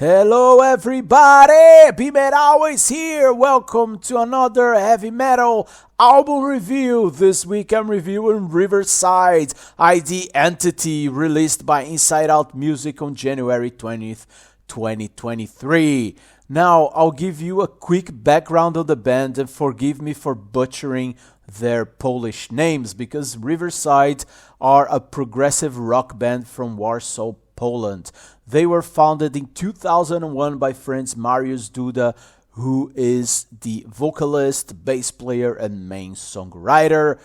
Hello everybody, BeMetalways here. Welcome to another heavy metal album review. This week I'm reviewing Riverside ID.Entity, released by InsideOutMusic on January 20th, 2023. Now I'll give you a quick background of the band and forgive me for butchering their Polish names because Riverside are a progressive rock band from Warsaw, Poland. They were founded in 2001 by friends Mariusz Duda, who is the vocalist, bass player, and main songwriter,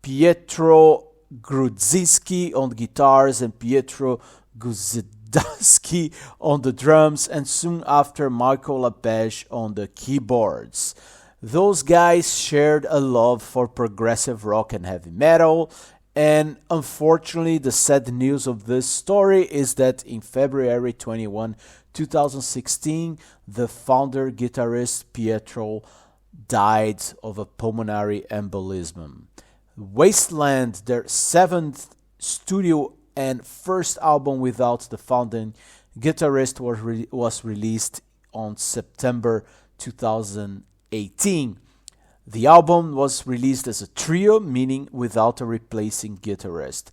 Pietro Grudzinski on guitars, and Pietro Guzdaski on the drums, and soon after Michael Lepage on the keyboards. Those guys shared a love for progressive rock and heavy metal. And unfortunately, the sad news of this story is that in February 21, 2016, the founder guitarist Pietro died of a pulmonary embolism. Wasteland, their seventh studio and first album without the founding guitarist, was released on September 2018. The album was released as a trio, meaning without a replacing guitarist.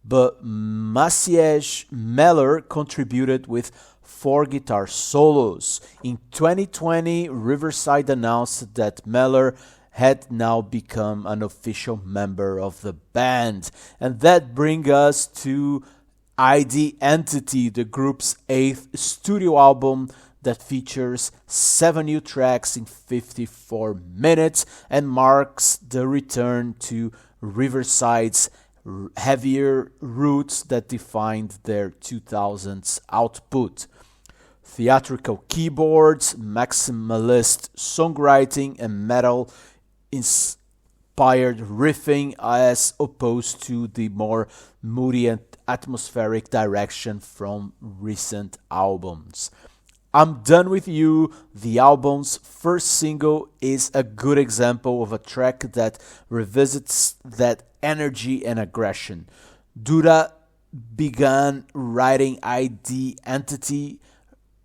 But Maciej Meller contributed with 4 guitar solos. In 2020, Riverside announced that Meller had now become an official member of the band. And that brings us to ID.Entity, the group's 8th studio album, that features 7 new tracks in 54 minutes and marks the return to Riverside's heavier roots that defined their 2000s output. Theatrical keyboards, maximalist songwriting, and metal-inspired riffing as opposed to the more moody and atmospheric direction from recent albums. I'm Done With You, the album's first single, is a good example of a track that revisits that energy and aggression. Duda began writing ID.Entity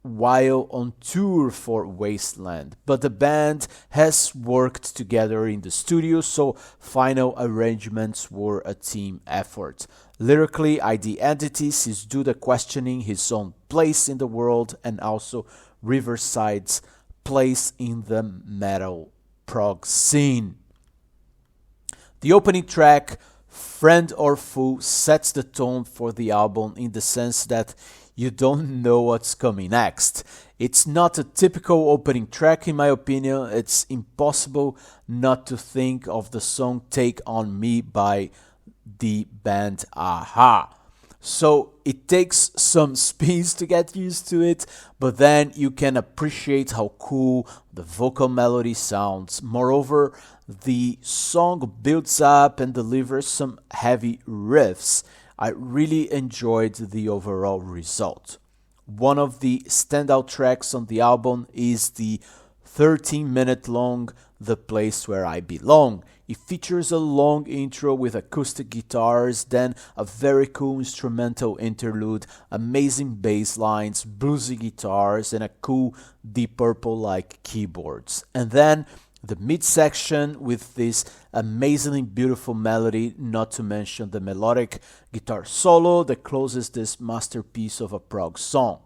while on tour for Wasteland, but the band has worked together in the studio, so final arrangements were a team effort. Lyrically, ID.Entity sees Duda questioning his own place in the world and also Riverside's place in the metal prog scene. The opening track, Friend or Fool, sets the tone for the album in the sense that you don't know what's coming next. It's not a typical opening track in my opinion. It's impossible not to think of the song Take On Me by the band Aha. So it takes some spins to get used to it, but then you can appreciate how cool the vocal melody sounds. Moreover, the song builds up and delivers some heavy riffs. I really enjoyed the overall result. One of the standout tracks on the album is the 13-minute long The Place Where I Belong. It features a long intro with acoustic guitars, then a very cool instrumental interlude, amazing bass lines, bluesy guitars, and a cool Deep Purple-like keyboards. And then the midsection with this amazingly beautiful melody, not to mention the melodic guitar solo that closes this masterpiece of a prog song.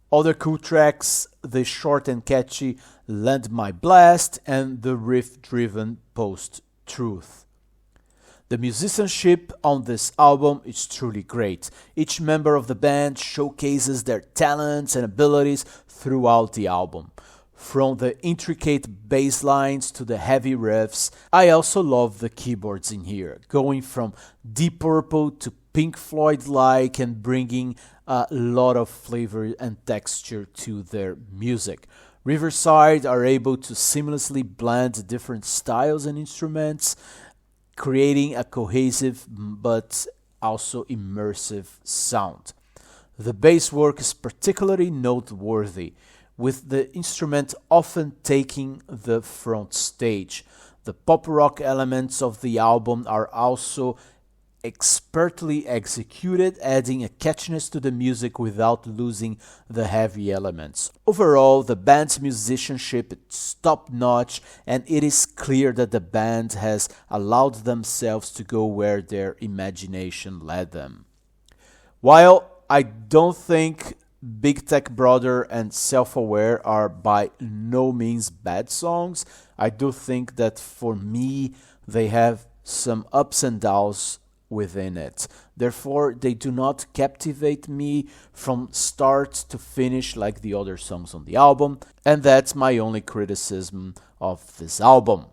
Other cool tracks, the short and catchy Land My Blast and the riff-driven Post-Truth. The musicianship on this album is truly great. Each member of the band showcases their talents and abilities throughout the album. From the intricate bass lines to the heavy riffs, I also love the keyboards in here, going from Deep Purple to Pink Floyd-like and bringing a lot of flavor and texture to their music. Riverside are able to seamlessly blend different styles and instruments, creating a cohesive but also immersive sound. The bass work is particularly noteworthy, with the instrument often taking the front stage. The pop rock elements of the album are also expertly executed, adding a catchiness to the music without losing the heavy elements. Overall, the band's musicianship is top-notch, and it is clear that the band has allowed themselves to go where their imagination led them. While I don't think Big Tech Brother and Self-Aware are by no means bad songs, I do think that for me they have some ups and downs within it. Therefore, they do not captivate me from start to finish like the other songs on the album, and that's my only criticism of this album.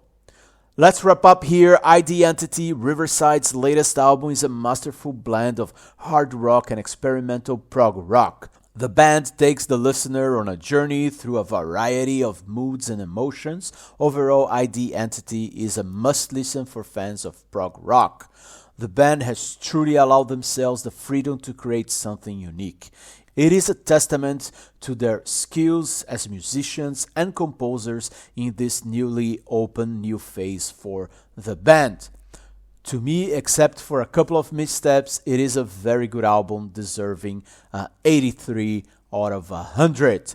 Let's wrap up here. ID.Entity, Riverside's latest album, is a masterful blend of hard rock and experimental prog rock. The band takes the listener on a journey through a variety of moods and emotions. Overall, ID.Entity is a must-listen for fans of prog rock. The band has truly allowed themselves the freedom to create something unique. It is a testament to their skills as musicians and composers in this newly open new phase for the band. To me, except for a couple of missteps, it is a very good album deserving 83 out of 100.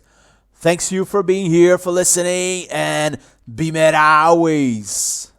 Thanks you for being here, for listening, and BeMetalways!